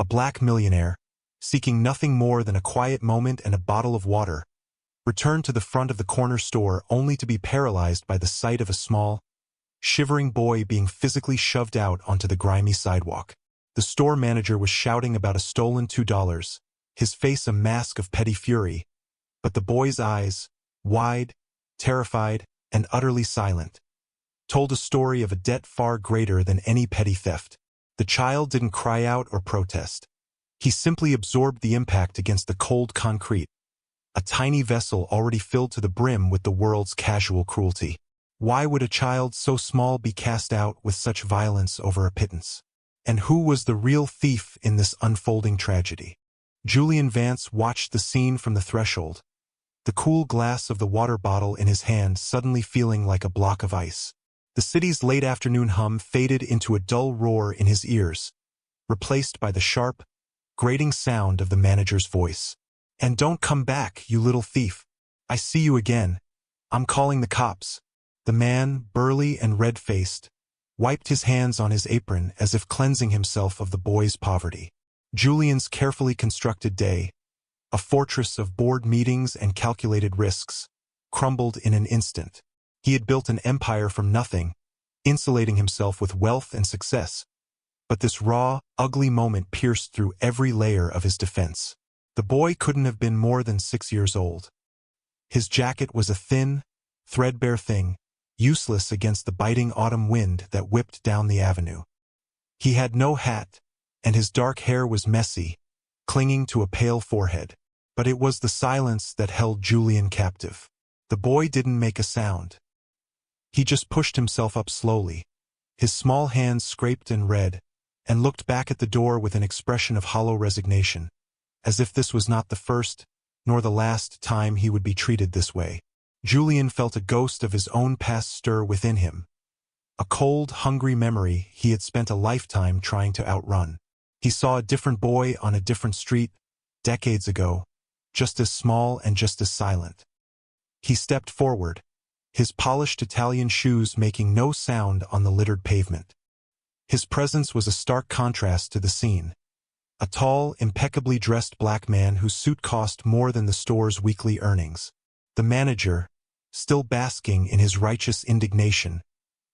black millionaire, seeking nothing more than a quiet moment and a bottle of water, returned to the front of the corner store only to be paralyzed by the sight of a small, shivering boy being physically shoved out onto the grimy sidewalk. The store manager was shouting about a stolen $2, his face a mask of petty fury, but the boy's eyes, wide, terrified, and utterly silent, told a story of a debt far greater than any petty theft. The child didn't cry out or protest. He simply absorbed the impact against the cold concrete, a tiny vessel already filled to the brim with the world's casual cruelty. Why would a child so small be cast out with such violence over a pittance? And who was the real thief in this unfolding tragedy? Julian Vance watched the scene from the threshold, the cool glass of the water bottle in his hand suddenly feeling like a block of ice. The city's late afternoon hum faded into a dull roar in his ears, replaced by the sharp, grating sound of the manager's voice. "And don't come back, you little thief. I see you again. I'm calling the cops." The man, burly and red-faced, wiped his hands on his apron as if cleansing himself of the boy's poverty. Julian's carefully constructed day, a fortress of board meetings and calculated risks, crumbled in an instant. He had built an empire from nothing, insulating himself with wealth and success. But this raw, ugly moment pierced through every layer of his defense. The boy couldn't have been more than 6 years old. His jacket was a thin, threadbare thing, useless against the biting autumn wind that whipped down the avenue. He had no hat, and his dark hair was messy, clinging to a pale forehead. But it was the silence that held Julian captive. The boy didn't make a sound. He just pushed himself up slowly. His small hands scraped and read, and looked back at the door with an expression of hollow resignation, as if this was not the first, nor the last time he would be treated this way. Julian felt a ghost of his own past stir within him, a cold, hungry memory he had spent a lifetime trying to outrun. He saw a different boy on a different street, decades ago, just as small and just as silent. He stepped forward, his polished Italian shoes making no sound on the littered pavement. His presence was a stark contrast to the scene. A tall, impeccably dressed black man whose suit cost more than the store's weekly earnings. The manager, still basking in his righteous indignation,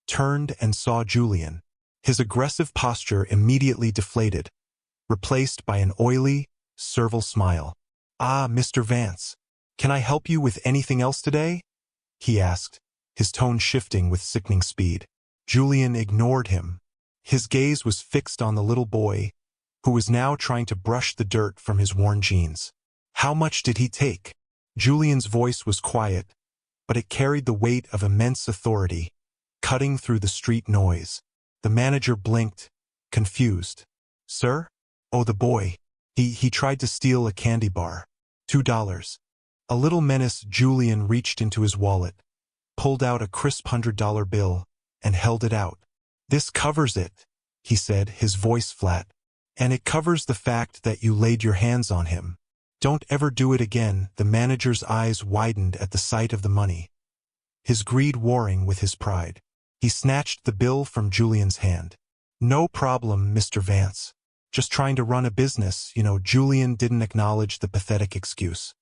turned and saw Julian. His aggressive posture immediately deflated, replaced by an oily, servile smile. "Ah, Mr. Vance, can I help you with anything else today?" he asked, his tone shifting with sickening speed. Julian ignored him. His gaze was fixed on the little boy, who was now trying to brush the dirt from his worn jeans. "How much did he take?" Julian's voice was quiet, but it carried the weight of immense authority, cutting through the street noise. The manager blinked, confused. "Sir?" "Oh, the boy. He tried to steal a candy bar. $2. A little menace. Julian reached into his wallet, pulled out a crisp $100 bill, and held it out. "This covers it," he said, his voice flat. "And it covers the fact that you laid your hands on him. Don't ever do it again." The manager's eyes widened at the sight of the money, his greed warring with his pride. He snatched the bill from Julian's hand. "No problem, Mr. Vance. Just trying to run a business, you know." Julian didn't acknowledge the pathetic excuse.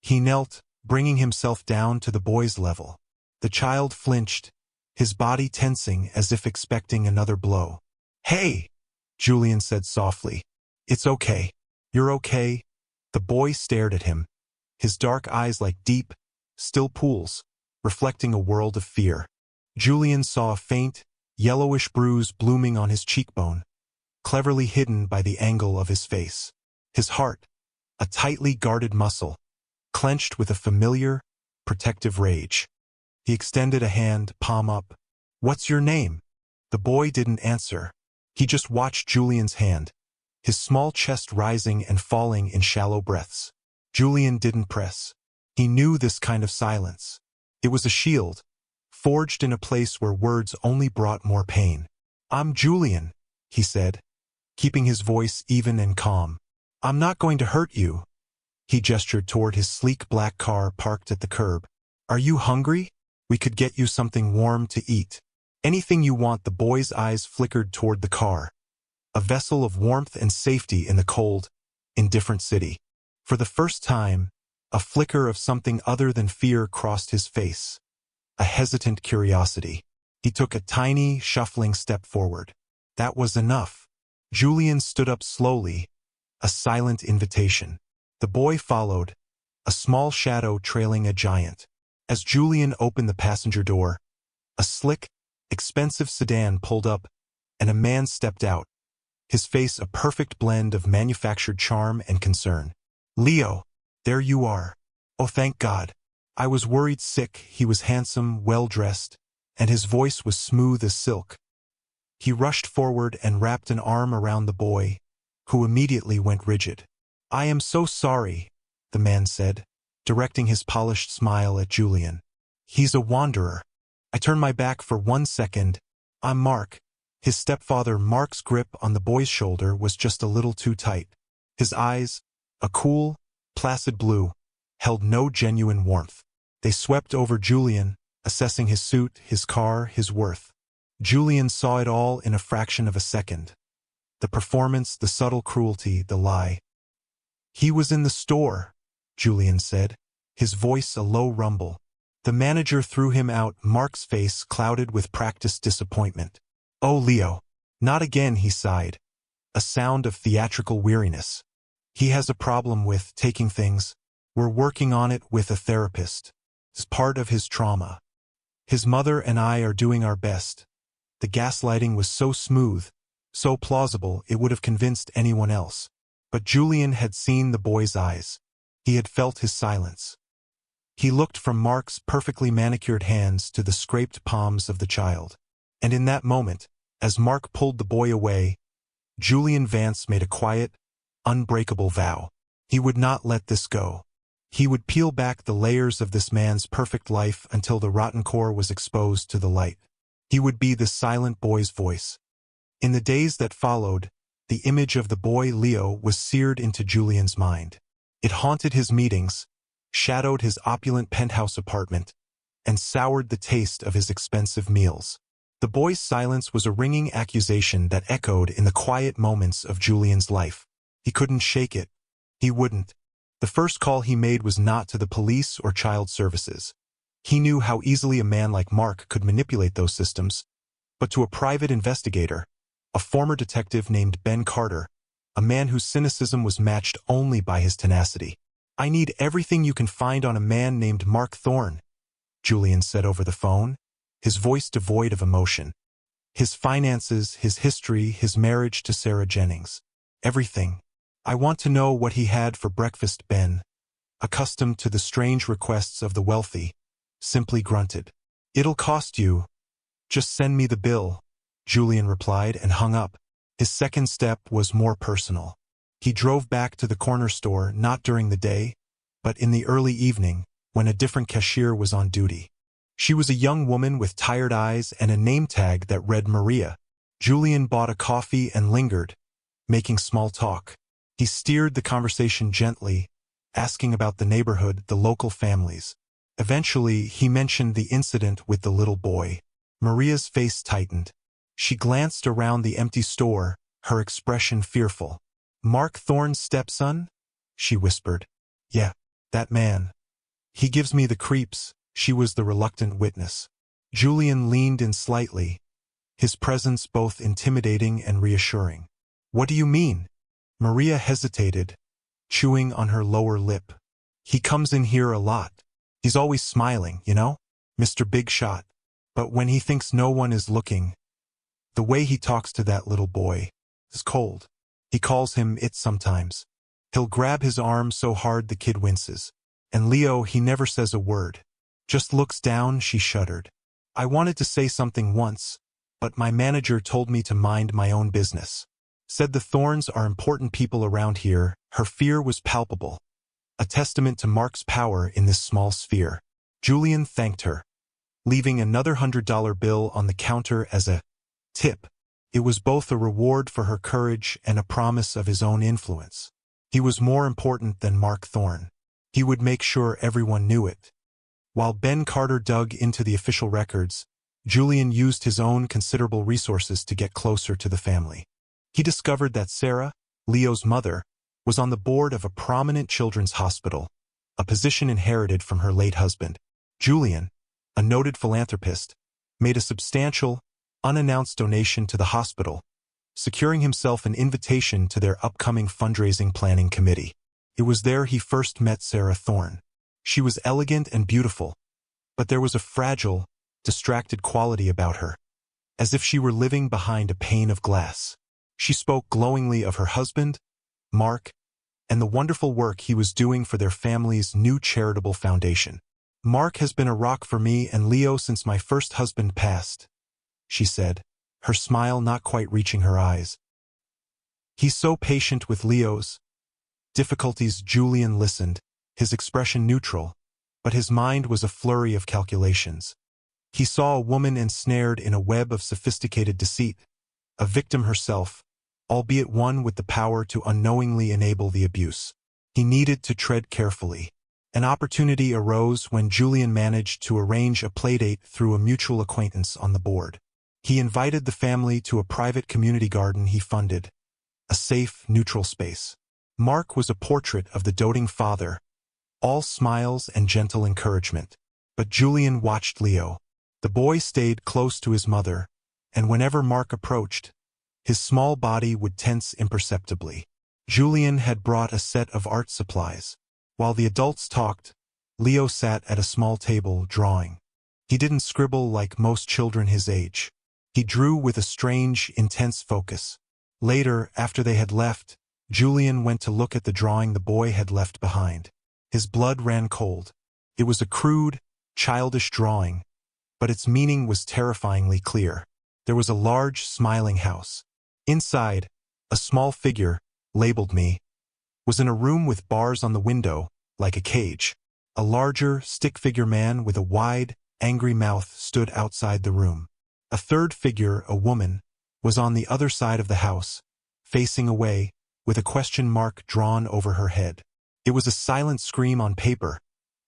He knelt, bringing himself down to the boy's level. The child flinched, his body tensing as if expecting another blow. "Hey!" Julian said softly. "It's okay. You're okay." The boy stared at him, his dark eyes like deep, still pools, reflecting a world of fear. Julian saw a faint, yellowish bruise blooming on his cheekbone, cleverly hidden by the angle of his face. His heart, a tightly guarded muscle, clenched with a familiar, protective rage. He extended a hand, palm up. "What's your name?" The boy didn't answer. He just watched Julian's hand, his small chest rising and falling in shallow breaths. Julian didn't press. He knew this kind of silence. It was a shield, forged in a place where words only brought more pain. "I'm Julian," he said, keeping his voice even and calm. "I'm not going to hurt you." He gestured toward his sleek black car parked at the curb. "Are you hungry? We could get you something warm to eat. Anything you want." The boy's eyes flickered toward the car, a vessel of warmth and safety in the cold, indifferent city. For the first time, a flicker of something other than fear crossed his face, a hesitant curiosity. He took a tiny, shuffling step forward. That was enough. Julian stood up slowly, a silent invitation. The boy followed, a small shadow trailing a giant. As Julian opened the passenger door, a slick, expensive sedan pulled up, and a man stepped out, his face a perfect blend of manufactured charm and concern. "Leo, there you are. Oh, thank God. I was worried sick." He was handsome, well-dressed, and his voice was smooth as silk. He rushed forward and wrapped an arm around the boy, who immediately went rigid. "I am so sorry," the man said, directing his polished smile at Julian. "He's a wanderer. I turned my back for 1 second. I'm Mark." His stepfather Mark's grip on the boy's shoulder was just a little too tight. His eyes, a cool, placid blue, held no genuine warmth. They swept over Julian, assessing his suit, his car, his worth. Julian saw it all in a fraction of a second. The performance, the subtle cruelty, the lie. "He was in the store," Julian said, his voice a low rumble. The manager threw him out, Mark's face clouded with practiced disappointment. "Oh, Leo. Not again," he sighed, a sound of theatrical weariness. "He has a problem with taking things. We're working on it with a therapist. It's part of his trauma. His mother and I are doing our best." The gaslighting was so smooth, so plausible it would have convinced anyone else. But Julian had seen the boy's eyes. He had felt his silence. He looked from Mark's perfectly manicured hands to the scraped palms of the child. And in that moment, as Mark pulled the boy away, Julian Vance made a quiet, unbreakable vow. He would not let this go. He would peel back the layers of this man's perfect life until the rotten core was exposed to the light. He would be the silent boy's voice. In the days that followed, the image of the boy Leo was seared into Julian's mind. It haunted his meetings, shadowed his opulent penthouse apartment, and soured the taste of his expensive meals. The boy's silence was a ringing accusation that echoed in the quiet moments of Julian's life. He couldn't shake it. He wouldn't. The first call he made was not to the police or child services. He knew how easily a man like Mark could manipulate those systems, but to a private investigator, a former detective named Ben Carter, a man whose cynicism was matched only by his tenacity. "I need everything you can find on a man named Mark Thorne," Julian said over the phone, his voice devoid of emotion. "His finances, his history, his marriage to Sarah Jennings. Everything. I want to know what he had for breakfast." Ben, accustomed to the strange requests of the wealthy, simply grunted. "It'll cost you. Just send me the bill," Julian replied and hung up. His second step was more personal. He drove back to the corner store not during the day, but in the early evening, when a different cashier was on duty. She was a young woman with tired eyes and a name tag that read Maria. Julian bought a coffee and lingered, making small talk. He steered the conversation gently, asking about the neighborhood, the local families. Eventually, he mentioned the incident with the little boy. Maria's face tightened. She glanced around the empty store, her expression fearful. "Mark Thorne's stepson?" she whispered. "Yeah, that man. He gives me the creeps." She was the reluctant witness. Julian leaned in slightly, his presence both intimidating and reassuring. "What do you mean?" Maria hesitated, chewing on her lower lip. "He comes in here a lot. He's always smiling, you know? Mr. Big Shot. But when he thinks no one is looking, the way he talks to that little boy is cold. He calls him it sometimes. He'll grab his arm so hard the kid winces. And Leo, he never says a word. Just looks down." She shuddered. "I wanted to say something once, but my manager told me to mind my own business. Said the Thorns are important people around here." Her fear was palpable, a testament to Mark's power in this small sphere. Julian thanked her, leaving another $100 bill on the counter as a tip. It was both a reward for her courage and a promise of his own influence. He was more important than Mark Thorne. He would make sure everyone knew it. While Ben Carter dug into the official records, Julian used his own considerable resources to get closer to the family. He discovered that Sarah, Leo's mother, was on the board of a prominent children's hospital, a position inherited from her late husband. Julian, a noted philanthropist, made a substantial, unannounced donation to the hospital, securing himself an invitation to their upcoming fundraising planning committee. It was there he first met Sarah Thorne. She was elegant and beautiful, but there was a fragile, distracted quality about her, as if she were living behind a pane of glass. She spoke glowingly of her husband, Mark, and the wonderful work he was doing for their family's new charitable foundation. "Mark has been a rock for me and Leo since my first husband passed," she said, her smile not quite reaching her eyes. "He's so patient with Leo's difficulties." Julian listened, his expression neutral, but his mind was a flurry of calculations. He saw a woman ensnared in a web of sophisticated deceit, a victim herself, albeit one with the power to unknowingly enable the abuse. He needed to tread carefully. An opportunity arose when Julian managed to arrange a playdate through a mutual acquaintance on the board. He invited the family to a private community garden he funded, a safe, neutral space. Mark was a portrait of the doting father, all smiles and gentle encouragement. But Julian watched Leo. The boy stayed close to his mother, and whenever Mark approached, his small body would tense imperceptibly. Julian had brought a set of art supplies. While the adults talked, Leo sat at a small table drawing. He didn't scribble like most children his age. He drew with a strange, intense focus. Later, after they had left, Julian went to look at the drawing the boy had left behind. His blood ran cold. It was a crude, childish drawing, but its meaning was terrifyingly clear. There was a large, smiling house. Inside, a small figure, labeled me, was in a room with bars on the window, like a cage. A larger, stick-figure man with a wide, angry mouth stood outside the room. A third figure, a woman, was on the other side of the house, facing away, with a question mark drawn over her head. It was a silent scream on paper,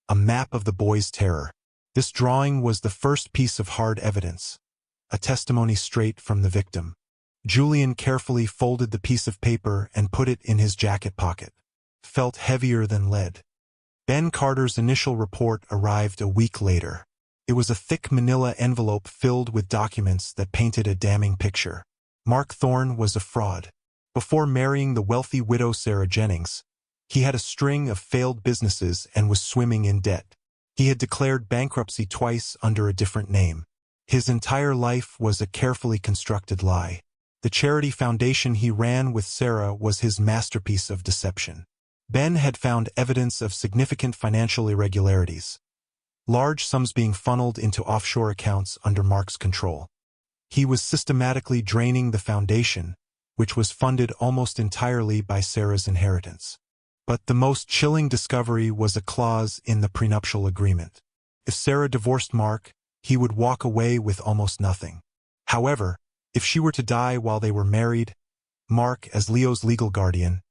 a map of the boy's terror. This drawing was the first piece of hard evidence, a testimony straight from the victim. Julian carefully folded the piece of paper and put it in his jacket pocket. Felt heavier than lead. Ben Carter's initial report arrived a week later. It was a thick manila envelope filled with documents that painted a damning picture. Mark Thorne was a fraud. Before marrying the wealthy widow Sarah Jennings, he had a string of failed businesses and was swimming in debt. He had declared bankruptcy twice under a different name. His entire life was a carefully constructed lie. The charity foundation he ran with Sarah was his masterpiece of deception. Ben had found evidence of significant financial irregularities, large sums being funneled into offshore accounts under Mark's control. He was systematically draining the foundation, which was funded almost entirely by Sarah's inheritance. But the most chilling discovery was a clause in the prenuptial agreement. If Sarah divorced Mark, he would walk away with almost nothing. However, if she were to die while they were married, Mark, as Leo's legal guardian,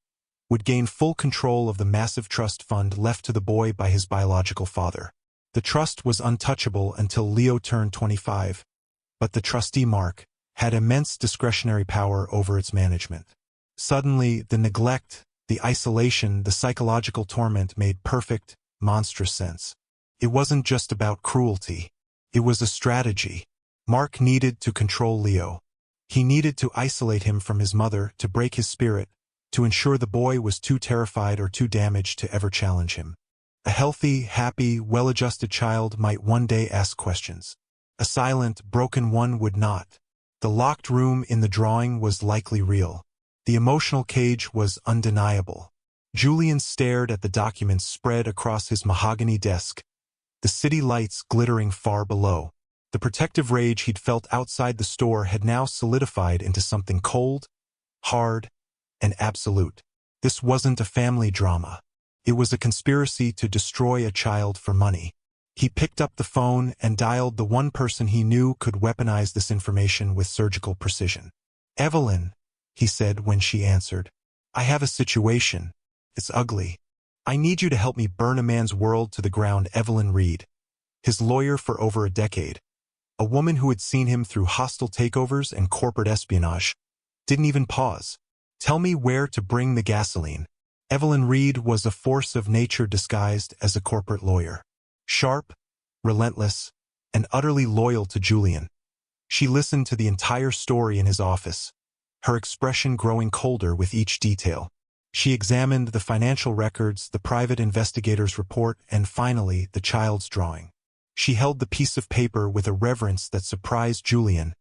would gain full control of the massive trust fund left to the boy by his biological father. The trust was untouchable until Leo turned 25, but the trustee Mark had immense discretionary power over its management. Suddenly, the neglect, the isolation, the psychological torment made perfect, monstrous sense. It wasn't just about cruelty. It was a strategy. Mark needed to control Leo. He needed to isolate him from his mother, to break his spirit, to ensure the boy was too terrified or too damaged to ever challenge him. A healthy, happy, well-adjusted child might one day ask questions. A silent, broken one would not. The locked room in the drawing was likely real. The emotional cage was undeniable. Julian stared at the documents spread across his mahogany desk, the city lights glittering far below. The protective rage he'd felt outside the store had now solidified into something cold, hard, and absolute. This wasn't a family drama. It was a conspiracy to destroy a child for money. He picked up the phone and dialed the one person he knew could weaponize this information with surgical precision. "Evelyn," he said when she answered. "I have a situation. It's ugly. I need you to help me burn a man's world to the ground." Evelyn Reed, his lawyer for over a decade, a woman who had seen him through hostile takeovers and corporate espionage, Didn't even pause. Tell me where to bring the gasoline. Evelyn Reed was a force of nature disguised as a corporate lawyer. Sharp, relentless, and utterly loyal to Julian. She listened to the entire story in his office, her expression growing colder with each detail. She examined the financial records, the private investigator's report, and finally, the child's drawing. She held the piece of paper with a reverence that surprised Julian,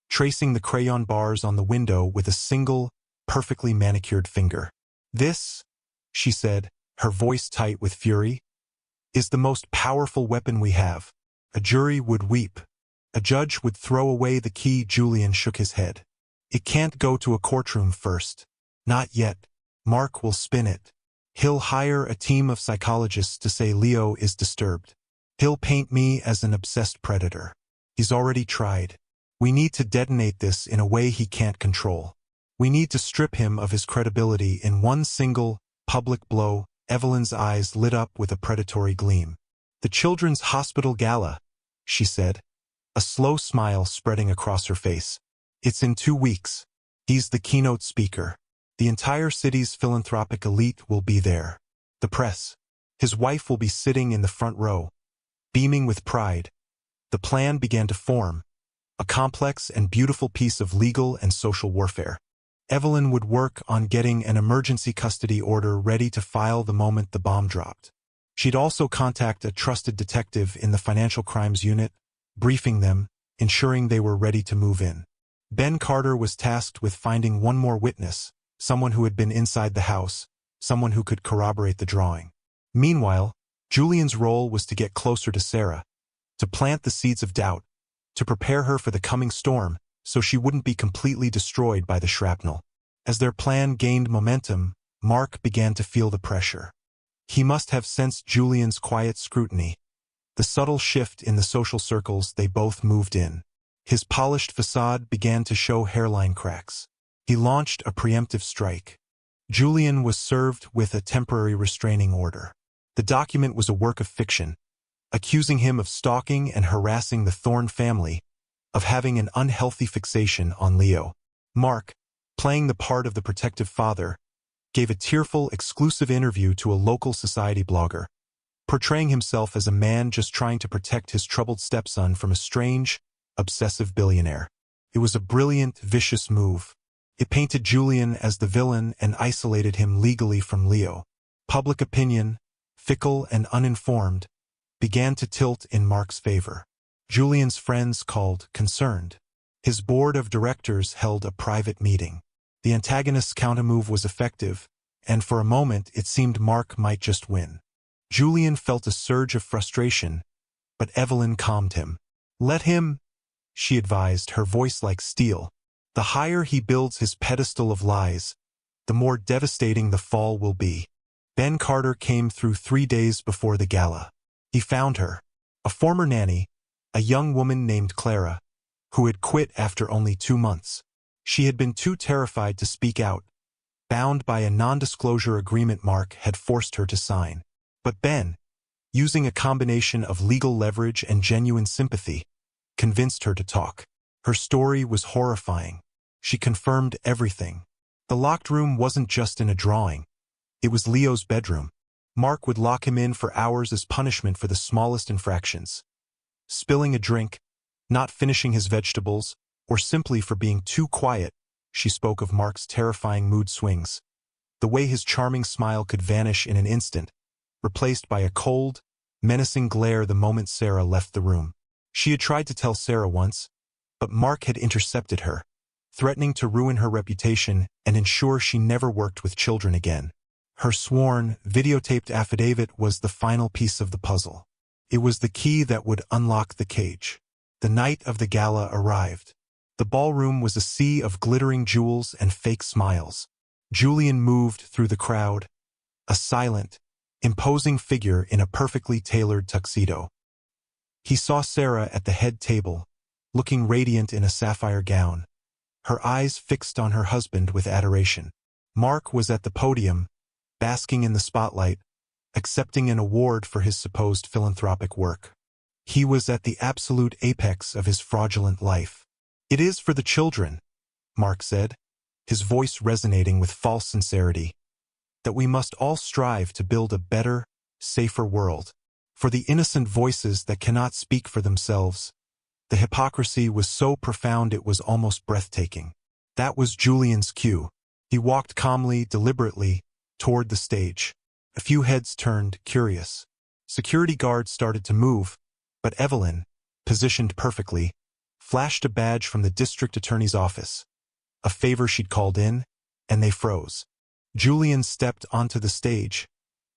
tracing the crayon bars on the window with a single, perfectly manicured finger. This, she said, her voice tight with fury, is the most powerful weapon we have. A jury would weep. A judge would throw away the key. Julian shook his head. It can't go to a courtroom first. Not yet. Mark will spin it. He'll hire a team of psychologists to say Leo is disturbed. He'll paint me as an obsessed predator. He's already tried. We need to detonate this in a way he can't control. We need to strip him of his credibility in one single, public blow. Evelyn's eyes lit up with a predatory gleam. The Children's Hospital Gala, she said, a slow smile spreading across her face. It's in 2 weeks. He's the keynote speaker. The entire city's philanthropic elite will be there. The press. His wife will be sitting in the front row, beaming with pride. The plan began to form, a complex and beautiful piece of legal and social warfare. Evelyn would work on getting an emergency custody order ready to file the moment the bomb dropped. She'd also contact a trusted detective in the financial crimes unit, briefing them, ensuring they were ready to move in. Ben Carter was tasked with finding one more witness, someone who had been inside the house, someone who could corroborate the drawing. Meanwhile, Julian's role was to get closer to Sarah, to plant the seeds of doubt, to prepare her for the coming storm so she wouldn't be completely destroyed by the shrapnel. As their plan gained momentum, Mark began to feel the pressure. He must have sensed Julian's quiet scrutiny, the subtle shift in the social circles they both moved in. His polished facade began to show hairline cracks. He launched a preemptive strike. Julian was served with a temporary restraining order. The document was a work of fiction, accusing him of stalking and harassing the Thorne family, of having an unhealthy fixation on Leo. Mark, playing the part of the protective father, gave a tearful, exclusive interview to a local society blogger, portraying himself as a man just trying to protect his troubled stepson from a strange, obsessive billionaire. It was a brilliant, vicious move. It painted Julian as the villain and isolated him legally from Leo. Public opinion, fickle and uninformed, began to tilt in Mark's favor. Julian's friends called concerned. His board of directors held a private meeting. The antagonist's countermove was effective, and for a moment it seemed Mark might just win. Julian felt a surge of frustration, but Evelyn calmed him. Let him, she advised, her voice like steel. The higher he builds his pedestal of lies, the more devastating the fall will be. Ben Carter came through 3 days before the gala. He found her, a former nanny, a young woman named Clara, who had quit after only 2 months. She had been too terrified to speak out, bound by a non-disclosure agreement Mark had forced her to sign. But Ben, using a combination of legal leverage and genuine sympathy, convinced her to talk. Her story was horrifying. She confirmed everything. The locked room wasn't just in a drawing. It was Leo's bedroom. Mark would lock him in for hours as punishment for the smallest infractions. Spilling a drink, not finishing his vegetables, or simply for being too quiet, she spoke of Mark's terrifying mood swings. The way his charming smile could vanish in an instant, replaced by a cold, menacing glare the moment Sarah left the room. She had tried to tell Sarah once, but Mark had intercepted her, threatening to ruin her reputation and ensure she never worked with children again. Her sworn, videotaped affidavit was the final piece of the puzzle. It was the key that would unlock the cage. The night of the gala arrived. The ballroom was a sea of glittering jewels and fake smiles. Julian moved through the crowd, a silent, imposing figure in a perfectly tailored tuxedo. He saw Sarah at the head table, looking radiant in a sapphire gown, her eyes fixed on her husband with adoration. Mark was at the podium, basking in the spotlight, accepting an award for his supposed philanthropic work. He was at the absolute apex of his fraudulent life. "It is for the children," Mark said, his voice resonating with false sincerity, that we must all strive to build a better, safer world. For the innocent voices that cannot speak for themselves, the hypocrisy was so profound it was almost breathtaking. That was Julian's cue. He walked calmly, deliberately, toward the stage. A few heads turned, curious. Security guards started to move, but Evelyn, positioned perfectly, flashed a badge from the district attorney's office, a favor she'd called in, and they froze. Julian stepped onto the stage,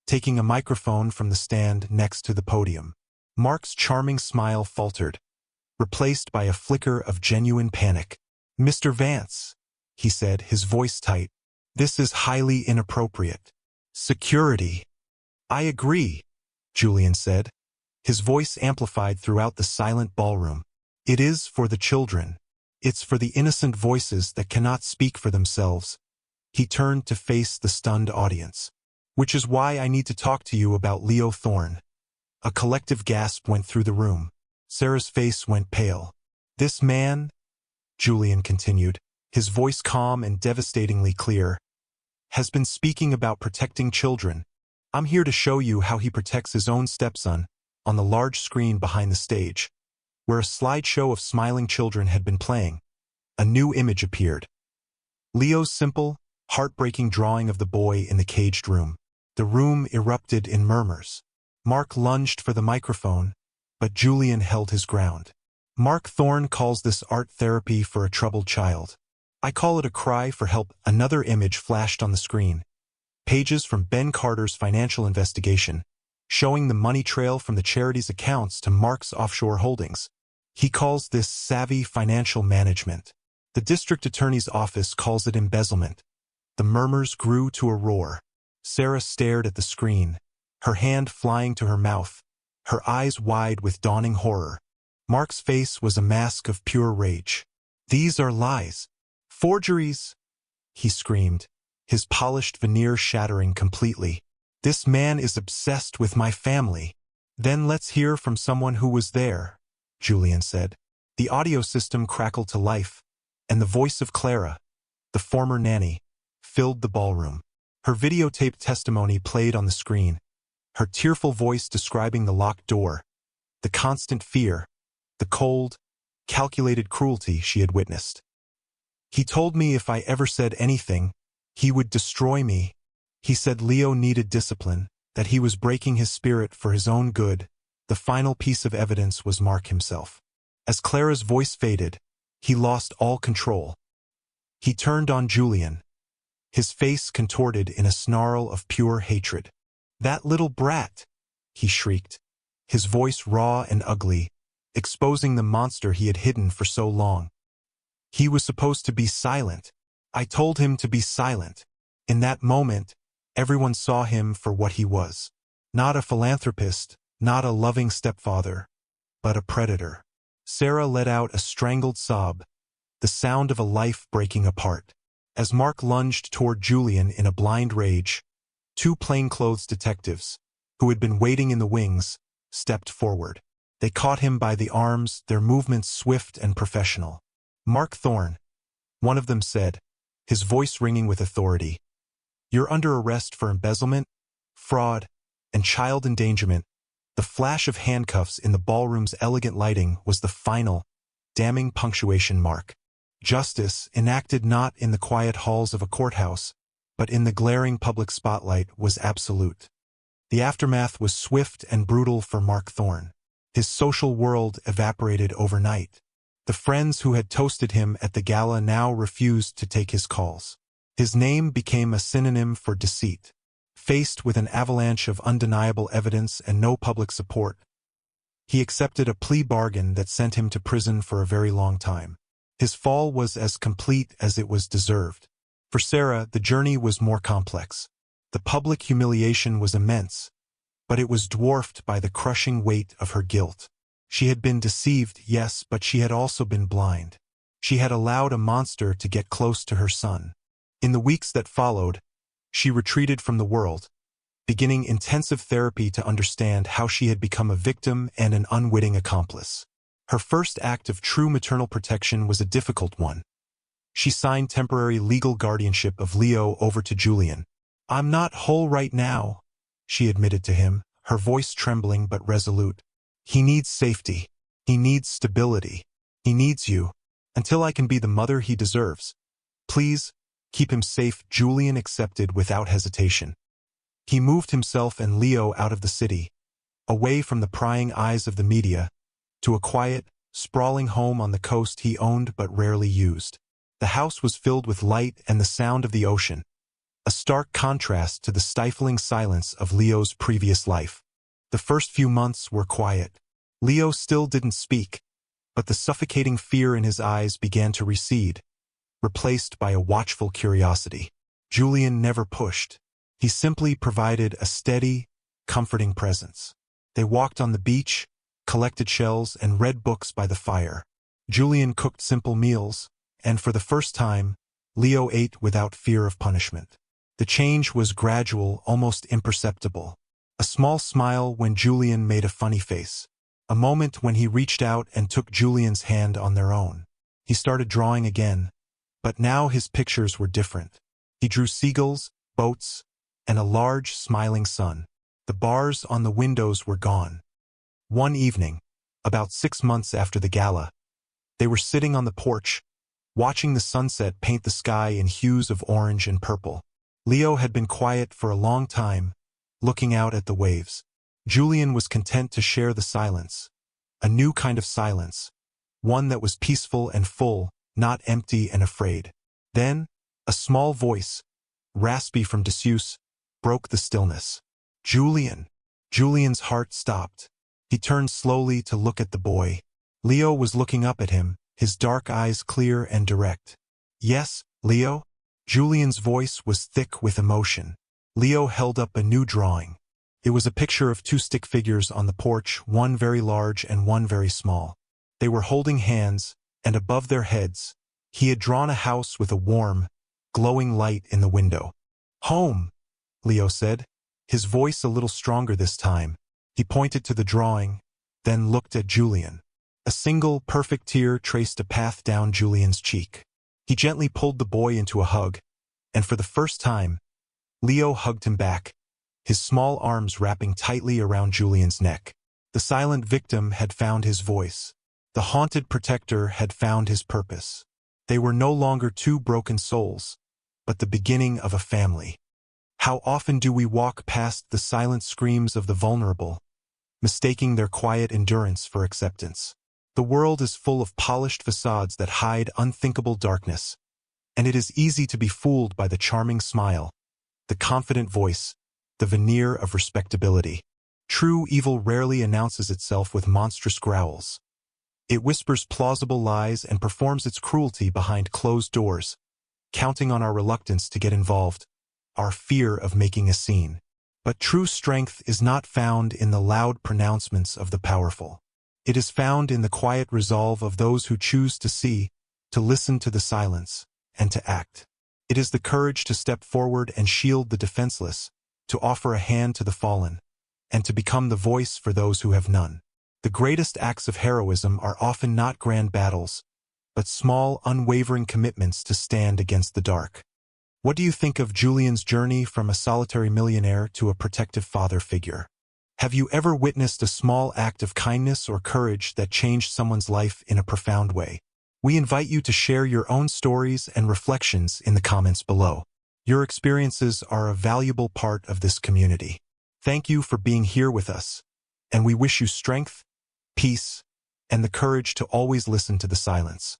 taking a microphone from the stand next to the podium. Mark's charming smile faltered, replaced by a flicker of genuine panic. "Mr. Vance," he said, his voice tight, "this is highly inappropriate." "Security." "I agree," Julian said, his voice amplified throughout the silent ballroom. "It is for the children. It's for the innocent voices that cannot speak for themselves." He turned to face the stunned audience. "Which is why I need to talk to you about Leo Thorne." A collective gasp went through the room. Sarah's face went pale. "This man," Julian continued, his voice calm and devastatingly clear, "has been speaking about protecting children. I'm here to show you how he protects his own stepson." On the large screen behind the stage, where a slideshow of smiling children had been playing, a new image appeared. Leo's simple, heartbreaking drawing of the boy in the caged room. The room erupted in murmurs. Mark lunged for the microphone, but Julian held his ground. "Mark Thorne calls this art therapy for a troubled child. I call it a cry for help." Another image flashed on the screen. Pages from Ben Carter's financial investigation, showing the money trail from the charity's accounts to Mark's offshore holdings. He calls this savvy financial management. The district attorney's office calls it embezzlement. The murmurs grew to a roar. Sarah stared at the screen, her hand flying to her mouth, her eyes wide with dawning horror. Mark's face was a mask of pure rage. "These are lies. Forgeries!" he screamed, his polished veneer shattering completely. "This man is obsessed with my family." "Then let's hear from someone who was there," Julian said. The audio system crackled to life, and the voice of Clara, the former nanny, filled the ballroom. Her videotaped testimony played on the screen, her tearful voice describing the locked door, the constant fear, the cold, calculated cruelty she had witnessed. "He told me if I ever said anything, he would destroy me. He said Leo needed discipline, that he was breaking his spirit for his own good." The final piece of evidence was Mark himself. As Clara's voice faded, he lost all control. He turned on Julian, his face contorted in a snarl of pure hatred. "That little brat!" he shrieked, his voice raw and ugly, exposing the monster he had hidden for so long. "He was supposed to be silent. I told him to be silent." In that moment, everyone saw him for what he was. Not a philanthropist, not a loving stepfather, but a predator. Sarah let out a strangled sob, the sound of a life breaking apart. As Mark lunged toward Julian in a blind rage, two plainclothes detectives, who had been waiting in the wings, stepped forward. They caught him by the arms, their movements swift and professional. "Mark Thorne," one of them said, his voice ringing with authority, "you're under arrest for embezzlement, fraud, and child endangerment." The flash of handcuffs in the ballroom's elegant lighting was the final, damning punctuation mark. Justice, enacted not in the quiet halls of a courthouse, but in the glaring public spotlight, was absolute. The aftermath was swift and brutal for Mark Thorne. His social world evaporated overnight. The friends who had toasted him at the gala now refused to take his calls. His name became a synonym for deceit. Faced with an avalanche of undeniable evidence and no public support, he accepted a plea bargain that sent him to prison for a very long time. His fall was as complete as it was deserved. For Sarah, the journey was more complex. The public humiliation was immense, but it was dwarfed by the crushing weight of her guilt. She had been deceived, yes, but she had also been blind. She had allowed a monster to get close to her son. In the weeks that followed, she retreated from the world, beginning intensive therapy to understand how she had become a victim and an unwitting accomplice. Her first act of true maternal protection was a difficult one. She signed temporary legal guardianship of Leo over to Julian. "I'm not whole right now," she admitted to him, her voice trembling but resolute. "He needs safety. He needs stability. He needs you. Until I can be the mother he deserves. Please, keep him safe." Julian accepted without hesitation. He moved himself and Leo out of the city, away from the prying eyes of the media, to a quiet, sprawling home on the coast he owned but rarely used. The house was filled with light and the sound of the ocean, a stark contrast to the stifling silence of Leo's previous life. The first few months were quiet. Leo still didn't speak, but the suffocating fear in his eyes began to recede, replaced by a watchful curiosity. Julian never pushed. He simply provided a steady, comforting presence. They walked on the beach, collected shells, and read books by the fire. Julian cooked simple meals, and for the first time, Leo ate without fear of punishment. The change was gradual, almost imperceptible. A small smile when Julian made a funny face. A moment when he reached out and took Julian's hand on their own. He started drawing again, but now his pictures were different. He drew seagulls, boats, and a large, smiling sun. The bars on the windows were gone. One evening, about 6 months after the gala, they were sitting on the porch, watching the sunset paint the sky in hues of orange and purple. Leo had been quiet for a long time, looking out at the waves. Julian was content to share the silence, a new kind of silence, one that was peaceful and full, not empty and afraid. Then, a small voice, raspy from disuse, broke the stillness. "Julian." Julian's heart stopped. He turned slowly to look at the boy. Leo was looking up at him, his dark eyes clear and direct. "Yes, Leo?" Julian's voice was thick with emotion. Leo held up a new drawing. It was a picture of 2 stick figures on the porch, one very large and one very small. They were holding hands, and above their heads, he had drawn a house with a warm, glowing light in the window. "Home," Leo said, his voice a little stronger this time. He pointed to the drawing, then looked at Julian. A single, perfect tear traced a path down Julian's cheek. He gently pulled the boy into a hug, and for the first time, Leo hugged him back, his small arms wrapping tightly around Julian's neck. The silent victim had found his voice. The haunted protector had found his purpose. They were no longer 2 broken souls, but the beginning of a family. How often do we walk past the silent screams of the vulnerable, mistaking their quiet endurance for acceptance? The world is full of polished facades that hide unthinkable darkness, and it is easy to be fooled by the charming smile, the confident voice, the veneer of respectability. True evil rarely announces itself with monstrous growls. It whispers plausible lies and performs its cruelty behind closed doors, counting on our reluctance to get involved, our fear of making a scene. But true strength is not found in the loud pronouncements of the powerful. It is found in the quiet resolve of those who choose to see, to listen to the silence, and to act. It is the courage to step forward and shield the defenseless, to offer a hand to the fallen, and to become the voice for those who have none. The greatest acts of heroism are often not grand battles, but small, unwavering commitments to stand against the dark. What do you think of Julian's journey from a solitary millionaire to a protective father figure? Have you ever witnessed a small act of kindness or courage that changed someone's life in a profound way? We invite you to share your own stories and reflections in the comments below. Your experiences are a valuable part of this community. Thank you for being here with us, and we wish you strength, peace, and the courage to always listen to the silence.